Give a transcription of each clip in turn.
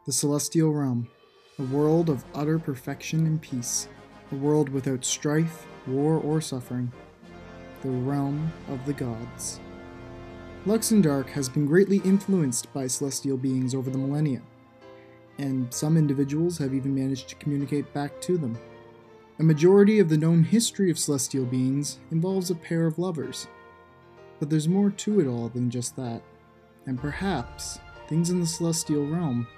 The Celestial Realm, a world of utter perfection and peace, a world without strife, war, or suffering. The realm of the gods. Luxendark has been greatly influenced by celestial beings over the millennia, and some individuals have even managed to communicate back to them. A majority of the known history of celestial beings involves a pair of lovers, but there's more to it all than just that, and perhaps things in the celestial realm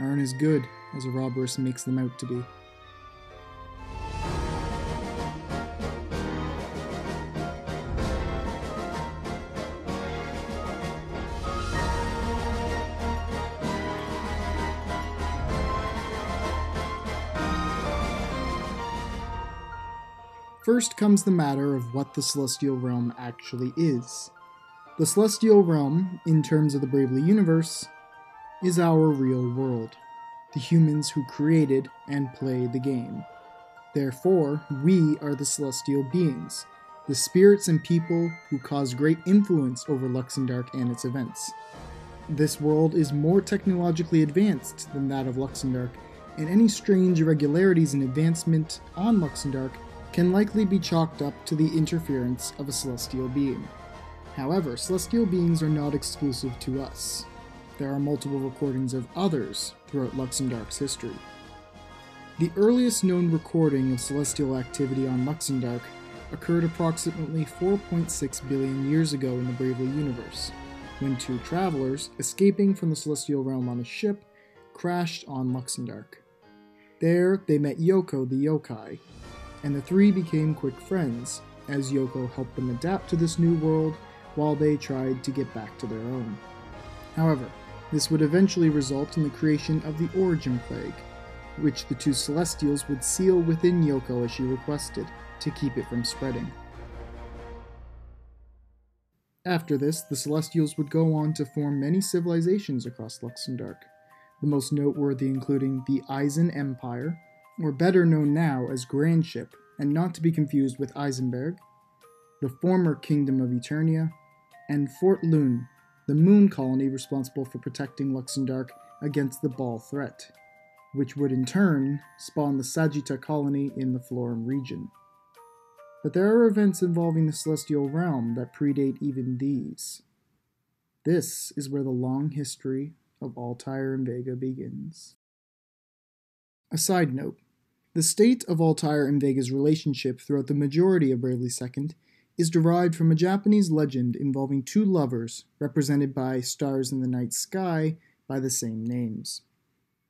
aren't as good as Ouroboros makes them out to be. First comes the matter of what the Celestial Realm actually is. The Celestial Realm, in terms of the Bravely universe, is our real world, the humans who created and play the game. Therefore, we are the celestial beings, the spirits and people who cause great influence over Luxendark and its events. This world is more technologically advanced than that of Luxendark, and any strange irregularities in advancement on Luxendark can likely be chalked up to the interference of a celestial being. However, celestial beings are not exclusive to us. There are multiple recordings of others throughout Luxendark's history. The earliest known recording of celestial activity on Luxendark occurred approximately 4.6 billion years ago in the Bravely universe, when two travelers, escaping from the celestial realm on a ship, crashed on Luxendark. There, they met Yoko the yokai, and the three became quick friends, as Yoko helped them adapt to this new world while they tried to get back to their own. However, this would eventually result in the creation of the Origin Plague, which the two Celestials would seal within Yoko as she requested, to keep it from spreading. After this, the Celestials would go on to form many civilizations across Luxendark, the most noteworthy including the Eisen Empire, or better known now as Grandship, and not to be confused with Eisenberg, the former Kingdom of Eternia, and Fort Lune, the moon colony responsible for protecting Luxendark against the Baal threat, which would in turn spawn the Sagitta colony in the Florum region. But there are events involving the Celestial Realm that predate even these. This is where the long history of Altair and Vega begins. A side note, the state of Altair and Vega's relationship throughout the majority of Bravely Second is derived from a Japanese legend involving two lovers represented by stars in the night sky by the same names.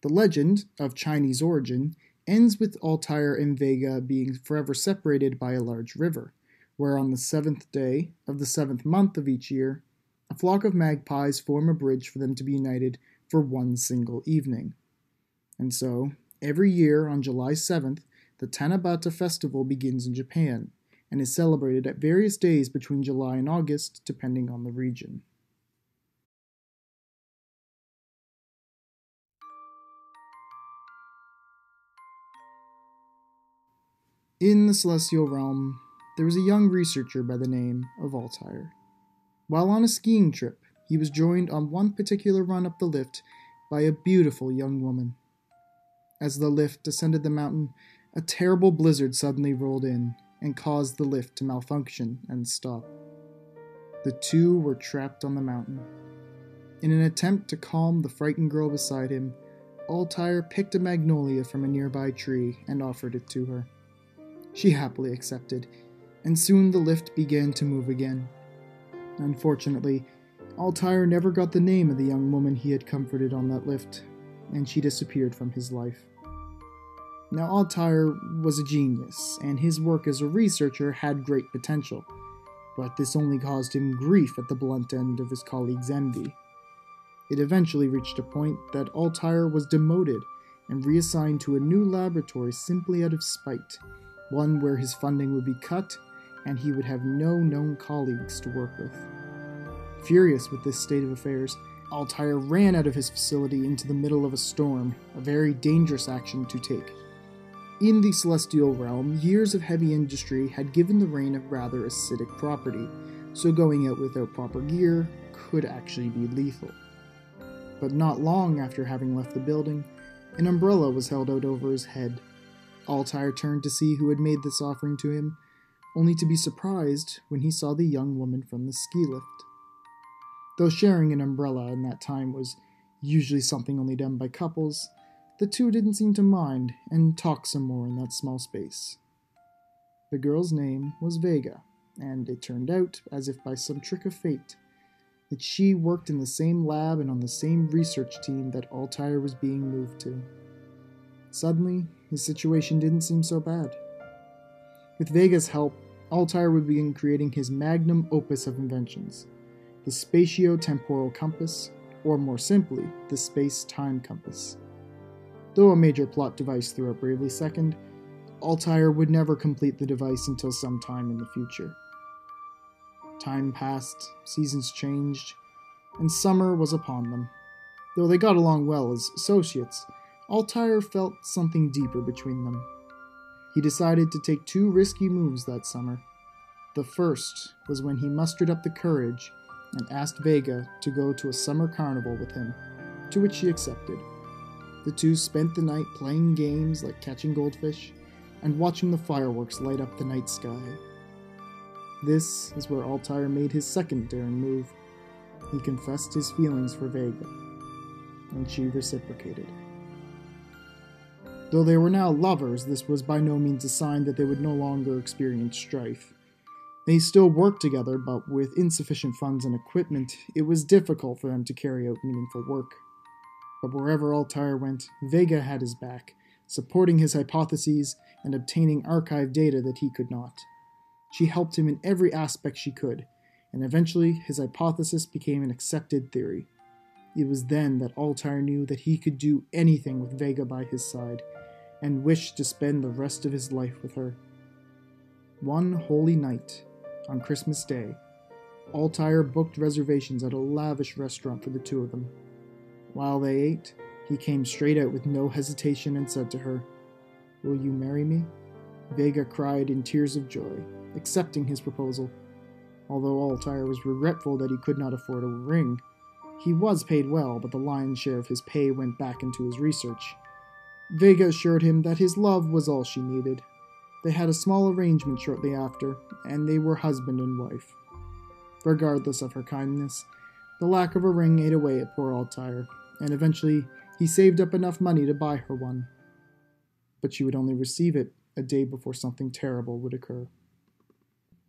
The legend, of Chinese origin, ends with Altair and Vega being forever separated by a large river, where on the 7th day of the 7th month of each year, a flock of magpies form a bridge for them to be united for one single evening. And so, every year on July 7th, the Tanabata festival begins in Japan, and is celebrated at various days between July and August, depending on the region. In the Celestial Realm, there was a young researcher by the name of Altair. While on a skiing trip, he was joined on one particular run up the lift by a beautiful young woman. As the lift descended the mountain, a terrible blizzard suddenly rolled in and caused the lift to malfunction and stop. The two were trapped on the mountain. In an attempt to calm the frightened girl beside him, Altair picked a magnolia from a nearby tree and offered it to her. She happily accepted, and soon the lift began to move again. Unfortunately, Altair never got the name of the young woman he had comforted on that lift, and she disappeared from his life. Now, Altair was a genius, and his work as a researcher had great potential, but this only caused him grief at the blunt end of his colleagues' envy. It eventually reached a point that Altair was demoted and reassigned to a new laboratory simply out of spite, one where his funding would be cut and he would have no known colleagues to work with. Furious with this state of affairs, Altair ran out of his facility into the middle of a storm, a very dangerous action to take. In the Celestial Realm, years of heavy industry had given the rain a rather acidic property, so going out without proper gear could actually be lethal. But not long after having left the building, an umbrella was held out over his head. Altair turned to see who had made this offering to him, only to be surprised when he saw the young woman from the ski lift. Though sharing an umbrella in that time was usually something only done by couples, the two didn't seem to mind and talked some more in that small space. The girl's name was Vega, and it turned out, as if by some trick of fate, that she worked in the same lab and on the same research team that Altair was being moved to. Suddenly, his situation didn't seem so bad. With Vega's help, Altair would begin creating his magnum opus of inventions, the spatio-temporal compass, or more simply, the space-time compass. Though a major plot device throughout Bravely Second, Altair would never complete the device until some time in the future. Time passed, seasons changed, and summer was upon them. Though they got along well as associates, Altair felt something deeper between them. He decided to take two risky moves that summer. The first was when he mustered up the courage and asked Vega to go to a summer carnival with him, to which she accepted. The two spent the night playing games like catching goldfish and watching the fireworks light up the night sky. This is where Altair made his second daring move. He confessed his feelings for Vega, and she reciprocated. Though they were now lovers, this was by no means a sign that they would no longer experience strife. They still worked together, but with insufficient funds and equipment, it was difficult for them to carry out meaningful work. But wherever Altair went, Vega had his back, supporting his hypotheses and obtaining archive data that he could not. She helped him in every aspect she could, and eventually his hypothesis became an accepted theory. It was then that Altair knew that he could do anything with Vega by his side, and wished to spend the rest of his life with her. One holy night, on Christmas Day, Altair booked reservations at a lavish restaurant for the two of them. While they ate, he came straight out with no hesitation and said to her, "Will you marry me?" Vega cried in tears of joy, accepting his proposal. Although Altair was regretful that he could not afford a ring, he was paid well, but the lion's share of his pay went back into his research. Vega assured him that his love was all she needed. They had a small arrangement shortly after, and they were husband and wife. Regardless of her kindness, the lack of a ring ate away at poor Altair, and eventually he saved up enough money to buy her one. But she would only receive it a day before something terrible would occur.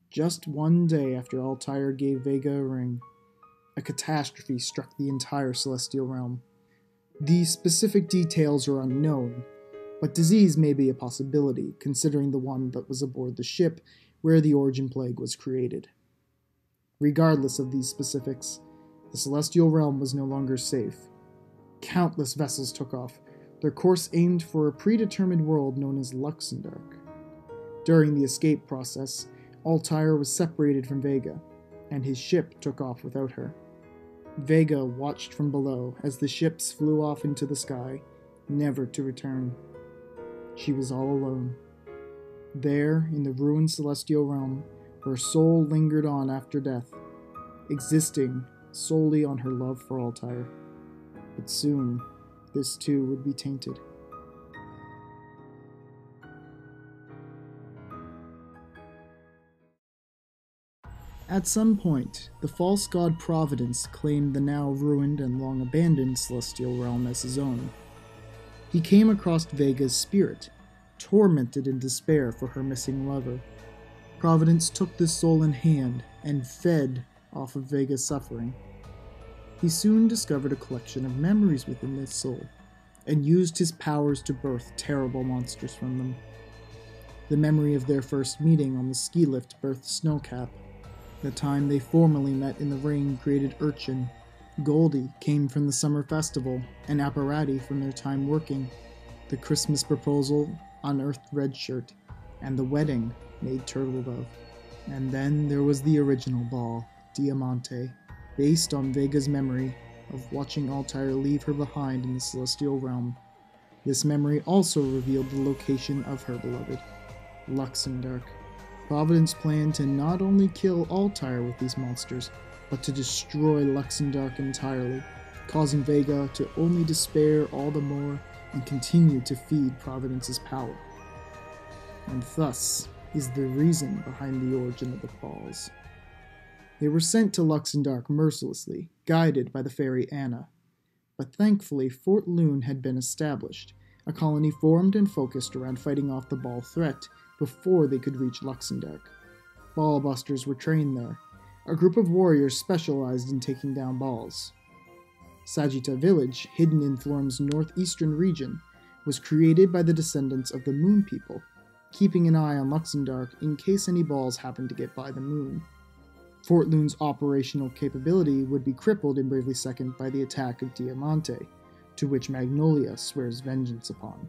Just one day after Altair gave Vega a ring, a catastrophe struck the entire celestial realm. The specific details are unknown, but disease may be a possibility, considering the one that was aboard the ship where the origin plague was created. Regardless of these specifics, the celestial realm was no longer safe. Countless vessels took off, their course aimed for a predetermined world known as Luxembourg. During the escape process, Altair was separated from Vega, and his ship took off without her. Vega watched from below as the ships flew off into the sky, never to return. She was all alone. There, in the ruined celestial realm, her soul lingered on after death, existing solely on her love for Altair. But soon, this too would be tainted. At some point, the false god Providence claimed the now ruined and long abandoned celestial realm as his own. He came across Vega's spirit, tormented in despair for her missing lover. Providence took this soul in hand and fed off of Vega's suffering. He soon discovered a collection of memories within this soul, and used his powers to birth terrible monsters from them. The memory of their first meeting on the ski lift birthed Snowcap. The time they formally met in the rain-created Urchin. Goldie came from the summer festival, and Apparati from their time working. The Christmas proposal unearthed Redshirt, and the wedding made Turtledove. And then there was the original ball, Diamante, based on Vega's memory of watching Altair leave her behind in the celestial realm. This memory also revealed the location of her beloved, Luxembourg. Providence planned to not only kill Altair with these monsters, but to destroy Luxembourg entirely, causing Vega to only despair all the more and continue to feed Providence's power. And thus is the reason behind the origin of the BAALS. They were sent to Luxendark mercilessly, guided by the fairy Anna. But thankfully Fort Loon had been established, a colony formed and focused around fighting off the BAAL threat before they could reach Luxendark. BAAL-busters were trained there, a group of warriors specialized in taking down BAALs. Sagitta village, hidden in Florm's northeastern region, was created by the descendants of the Moon People, keeping an eye on Luxendark in case any BAALs happened to get by the moon. Fort Loon's operational capability would be crippled in Bravely Second by the attack of Diamante, to which Magnolia swears vengeance upon.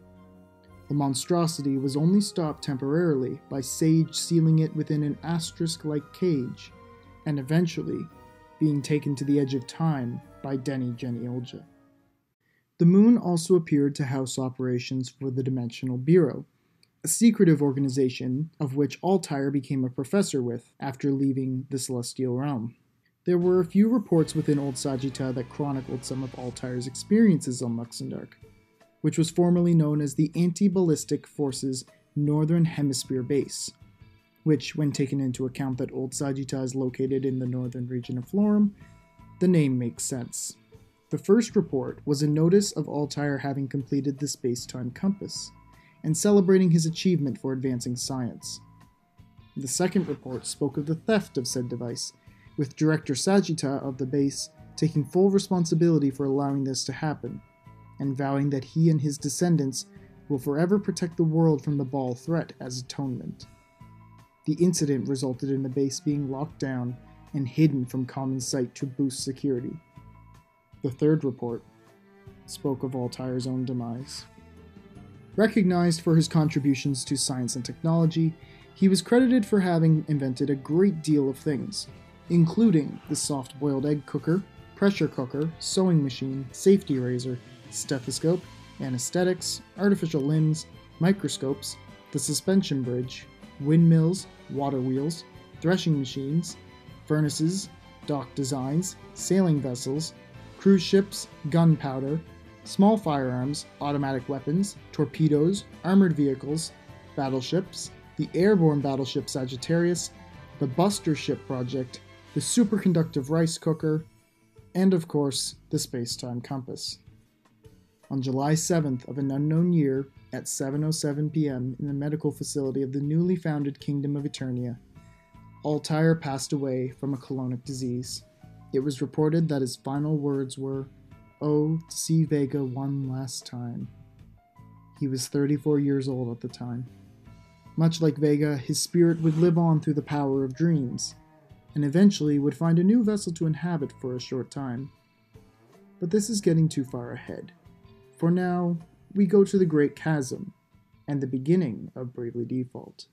The monstrosity was only stopped temporarily by Sage sealing it within an asterisk-like cage, and eventually being taken to the edge of time by Denny Geniolja. The moon also appeared to house operations for the Dimensional Bureau, a secretive organization of which Altair became a professor with after leaving the Celestial Realm. There were a few reports within Old Sagitta that chronicled some of Altair's experiences on Luxendark, which was formerly known as the Anti-Ballistic Forces Northern Hemisphere Base, which, when taken into account that Old Sagitta is located in the northern region of Florm, the name makes sense. The first report was a notice of Altair having completed the space-time compass, and celebrating his achievement for advancing science. The second report spoke of the theft of said device, with Director Sagitta of the base taking full responsibility for allowing this to happen, and vowing that he and his descendants will forever protect the world from the BAAL threat as atonement. The incident resulted in the base being locked down and hidden from common sight to boost security. The third report spoke of Altair's own demise. Recognized for his contributions to science and technology, he was credited for having invented a great deal of things, including the soft-boiled egg cooker, pressure cooker, sewing machine, safety razor, stethoscope, anesthetics, artificial limbs, microscopes, the suspension bridge, windmills, water wheels, threshing machines, furnaces, dock designs, sailing vessels, cruise ships, gunpowder, small firearms, automatic weapons, torpedoes, armored vehicles, battleships, the airborne battleship Sagittarius, the Buster Ship Project, the superconductive rice cooker, and of course, the space-time compass. On July 7th of an unknown year, at 7:07 p.m. in the medical facility of the newly founded Kingdom of Eternia, Altair passed away from a colonic disease. It was reported that his final words were, "Oh, to see Vega one last time." He was 34 years old at the time. Much like Vega, his spirit would live on through the power of dreams, and eventually would find a new vessel to inhabit for a short time. But this is getting too far ahead. For now, we go to the Great Chasm, and the beginning of Bravely Default.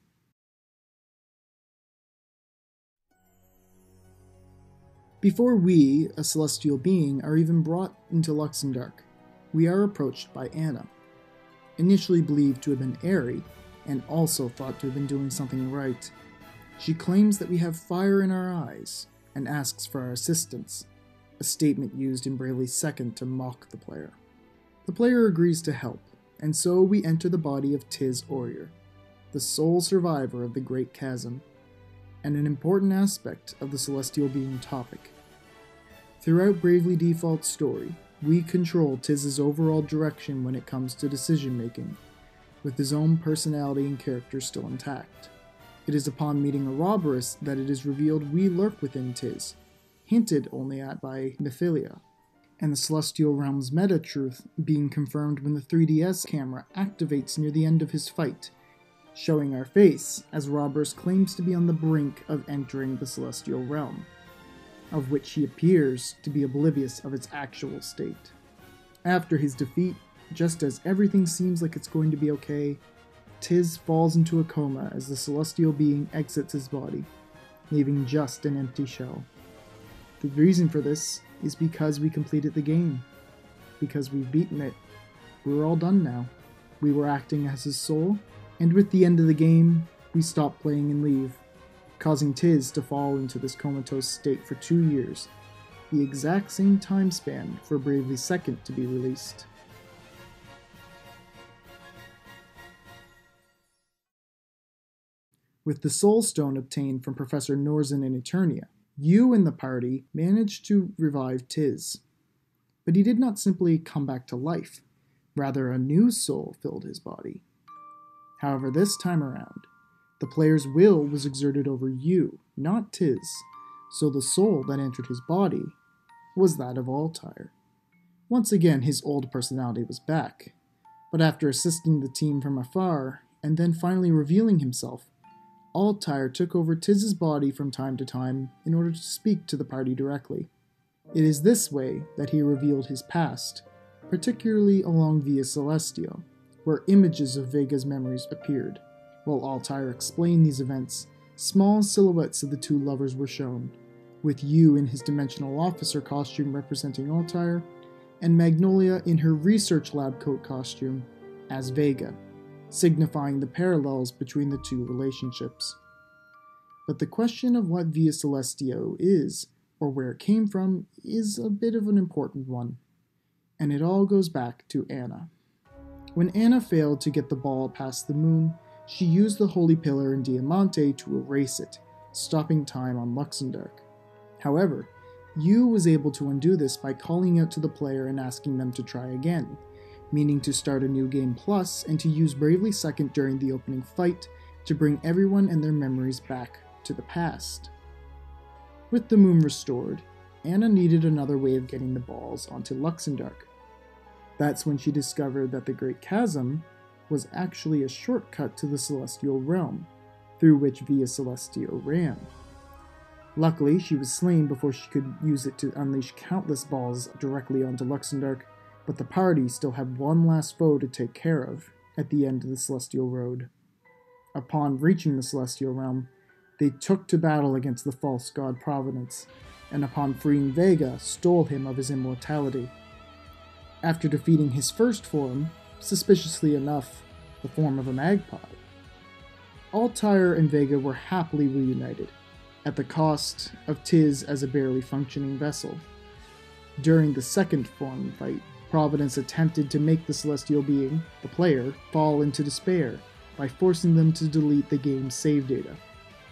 Before we, a celestial being, are even brought into Luxendark, we are approached by Anna. Initially believed to have been Airy, and also thought to have been doing something right, she claims that we have fire in our eyes, and asks for our assistance, a statement used in Bravely Second to mock the player. The player agrees to help, and so we enter the body of Tiz Orier, the sole survivor of the Great Chasm, and an important aspect of the celestial being topic. Throughout Bravely Default's story, we control Tiz's overall direction when it comes to decision making, with his own personality and character still intact. It is upon meeting Ouroboros that it is revealed we lurk within Tiz, hinted only at by Nephilia, and the Celestial Realm's meta-truth being confirmed when the 3DS camera activates near the end of his fight, showing our face as Ouroboros claims to be on the brink of entering the Celestial Realm, of which he appears to be oblivious of its actual state. After his defeat, just as everything seems like it's going to be okay, Tiz falls into a coma as the celestial being exits his body, leaving just an empty shell. The reason for this is because we completed the game. Because we've beaten it. We're all done now. We were acting as his soul, and with the end of the game, we stop playing and leave, causing Tiz to fall into this comatose state for 2 years, the exact same time span for Bravely Second to be released. With the Soul Stone obtained from Professor Norzen in Eternia, you and the party managed to revive Tiz. But he did not simply come back to life, rather a new soul filled his body. However, this time around, the player's will was exerted over you, not Tiz, so the soul that entered his body was that of Altair. Once again, his old personality was back, but after assisting the team from afar, and then finally revealing himself, Altair took over Tiz's body from time to time in order to speak to the party directly. It is this way that he revealed his past, particularly along Via Celestial, where images of Vega's memories appeared. While Altair explained these events, small silhouettes of the two lovers were shown, with you in his dimensional officer costume representing Altair, and Magnolia in her research lab coat costume as Vega, signifying the parallels between the two relationships. But the question of what Via Celestial is, or where it came from, is a bit of an important one, and it all goes back to Anna. When Anna failed to get the ball past the moon, she used the Holy Pillar in Diamante to erase it, stopping time on Luxembourg. However, Yu was able to undo this by calling out to the player and asking them to try again, meaning to start a new game plus and to use Bravely Second during the opening fight to bring everyone and their memories back to the past. With the moon restored, Anna needed another way of getting the balls onto Luxembourg. That's when she discovered that the Great Chasm was actually a shortcut to the Celestial Realm, through which Via Celestial ran. Luckily, she was slain before she could use it to unleash countless balls directly onto Luxembourg, but the party still had one last foe to take care of at the end of the Celestial Road. Upon reaching the Celestial Realm, they took to battle against the false god Providence, and upon freeing Vega, stole him of his immortality. After defeating his first form, suspiciously enough, the form of a magpie, Altair and Vega were happily reunited, at the cost of Tiz as a barely functioning vessel. During the second form fight, Providence attempted to make the celestial being, the player, fall into despair by forcing them to delete the game's save data.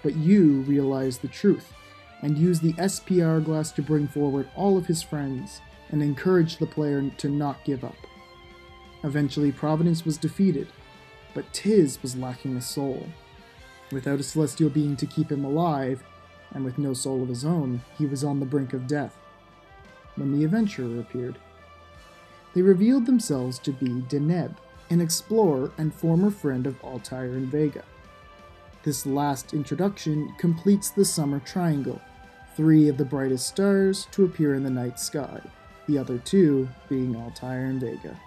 But Yu realized the truth and used the SP Hourglass to bring forward all of his friends and encourage the player to not give up. Eventually, Providence was defeated, but Tiz was lacking a soul. Without a celestial being to keep him alive, and with no soul of his own, he was on the brink of death when the adventurer appeared. They revealed themselves to be Deneb, an explorer and former friend of Altair and Vega. This last introduction completes the summer triangle, 3 of the brightest stars to appear in the night sky, the other 2 being Altair and Vega.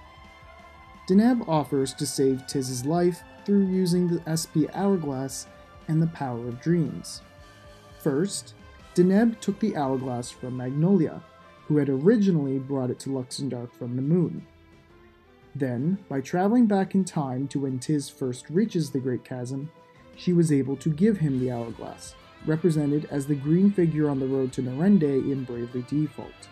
Deneb offers to save Tiz's life through using the SP Hourglass and the power of dreams. First, Deneb took the hourglass from Magnolia, who had originally brought it to Luxembourg from the moon. Then, by traveling back in time to when Tiz first reaches the Great Chasm, she was able to give him the hourglass, represented as the green figure on the road to Norende in Bravely Default.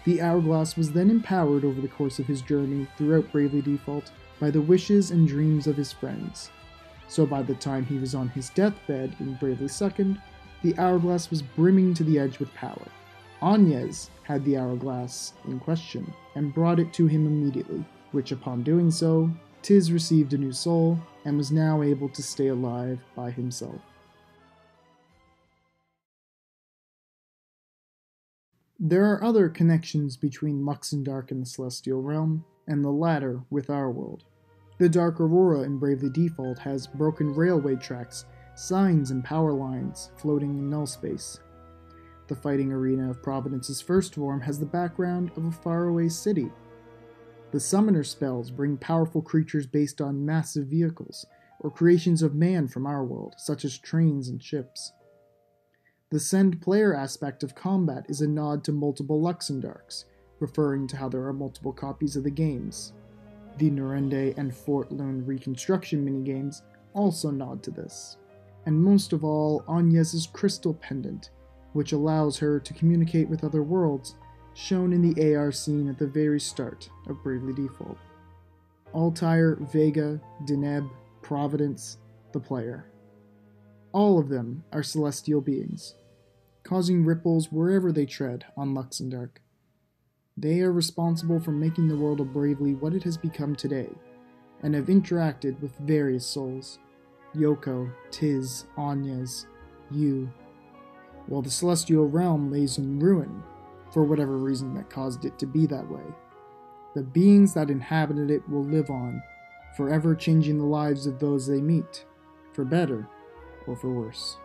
The hourglass was then empowered over the course of his journey throughout Bravely Default by the wishes and dreams of his friends. So by the time he was on his deathbed in Bravely Second, the hourglass was brimming to the edge with power. Agnes had the hourglass in question and brought it to him immediately, which upon doing so, Tiz received a new soul and was now able to stay alive by himself. There are other connections between Luxembourg and the Celestial Realm, and the latter with our world. The Dark Aurora in Bravely Default has broken railway tracks, signs and power lines floating in null space. The fighting arena of Providence's first form has the background of a faraway city. The summoner spells bring powerful creatures based on massive vehicles, or creations of man from our world, such as trains and ships. The send player aspect of combat is a nod to multiple Luxembourgs, referring to how there are multiple copies of the games. The Norende and Fort Lune reconstruction minigames also nod to this. And most of all, Agnes's crystal pendant, which allows her to communicate with other worlds, shown in the AR scene at the very start of Bravely Default. Altair, Vega, Deneb, Providence, the player. All of them are celestial beings, causing ripples wherever they tread on Luxembourg. They are responsible for making the world of Bravely what it has become today, and have interacted with various souls. Yoko, Tiz, Anyas, you. While the celestial realm lays in ruin, for whatever reason that caused it to be that way, the beings that inhabited it will live on, forever changing the lives of those they meet, for better or for worse.